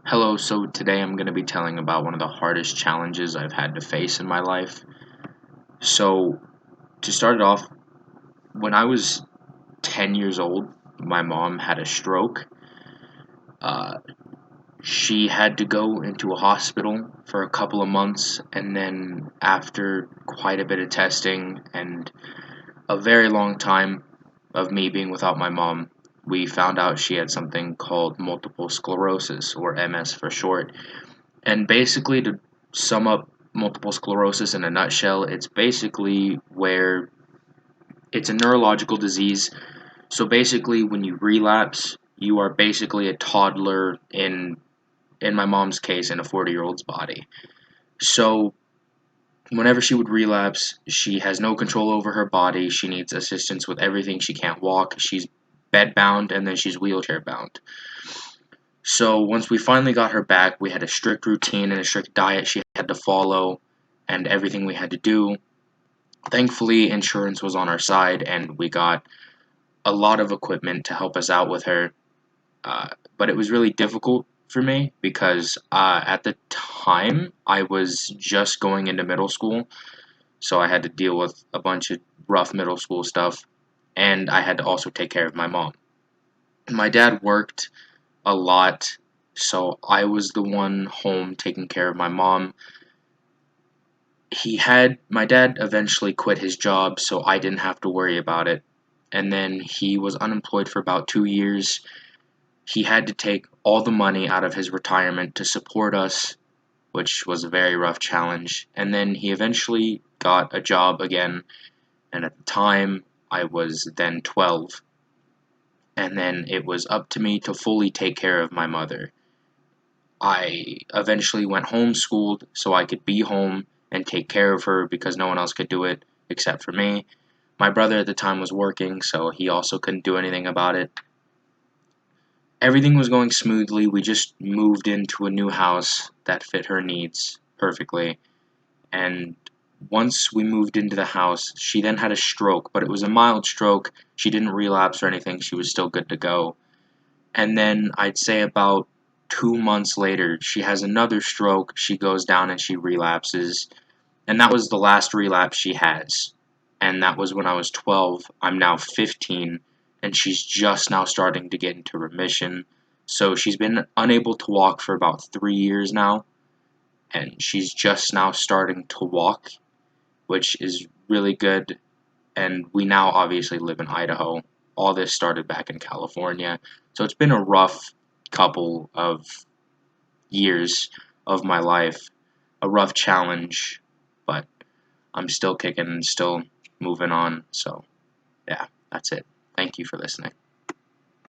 Hello, so today I'm going to be telling about one of the hardest challenges I've had to face in my life. So, to start it off, when I was 10 years old, my mom had a stroke. Uh, she had to go into a hospital for a couple of months, and then, after quite a bit of testing and a very long time of me being without my mom, we found out she had something called multiple sclerosis, or MS for short. And basically, to sum up multiple sclerosis in a nutshell, it's basically where it's a neurological disease. So basically, when you relapse, you are basically a toddler in my mom's case in a 40-year-old's body. So whenever she would relapse, she has no control over her body. She needs assistance with everything. She can't walk. She's bed bound and then she's wheelchair bound. So once we finally got her back, we had a strict routine and a strict diet she had to follow and everything we had to do. Thankfully, insurance was on our side and we got a lot of equipment to help us out with her. But it was really difficult for me because at the time I was just going into middle school, so I had to deal with a bunch of rough middle school stuff, and I had to also take care of my mom. My dad worked a lot, so I was the one home taking care of my mom. My dad eventually quit his job, so I didn't have to worry about it. And then he was unemployed for about 2 years. He had to take all the money out of his retirement to support us, which was a very rough challenge. And then he eventually got a job again, and at the time I was then 12. And then it was up to me to fully take care of my mother. I eventually went homeschooled so I could be home and take care of her because no one else could do it except for me. My brother at the time was working, so he also couldn't do anything about it. Everything was going smoothly. We just moved into a new house that fit her needs perfectly. And once we moved into the house, she then had a stroke, but it was a mild stroke. She didn't relapse or anything. She was still good to go. And then I'd say about 2 months later, she has another stroke. She goes down and she relapses. And that was the last relapse she has. And that was when I was 12. I'm now 15, and she's just now starting to get into remission. So she's been unable to walk for about 3 years now, and she's just now starting to walk, which is really good. And we now obviously live in Idaho. All this started back in California. So it's been a rough couple of years of my life, a rough challenge, but I'm still kicking and still moving on. So, yeah, that's it. Thank you for listening.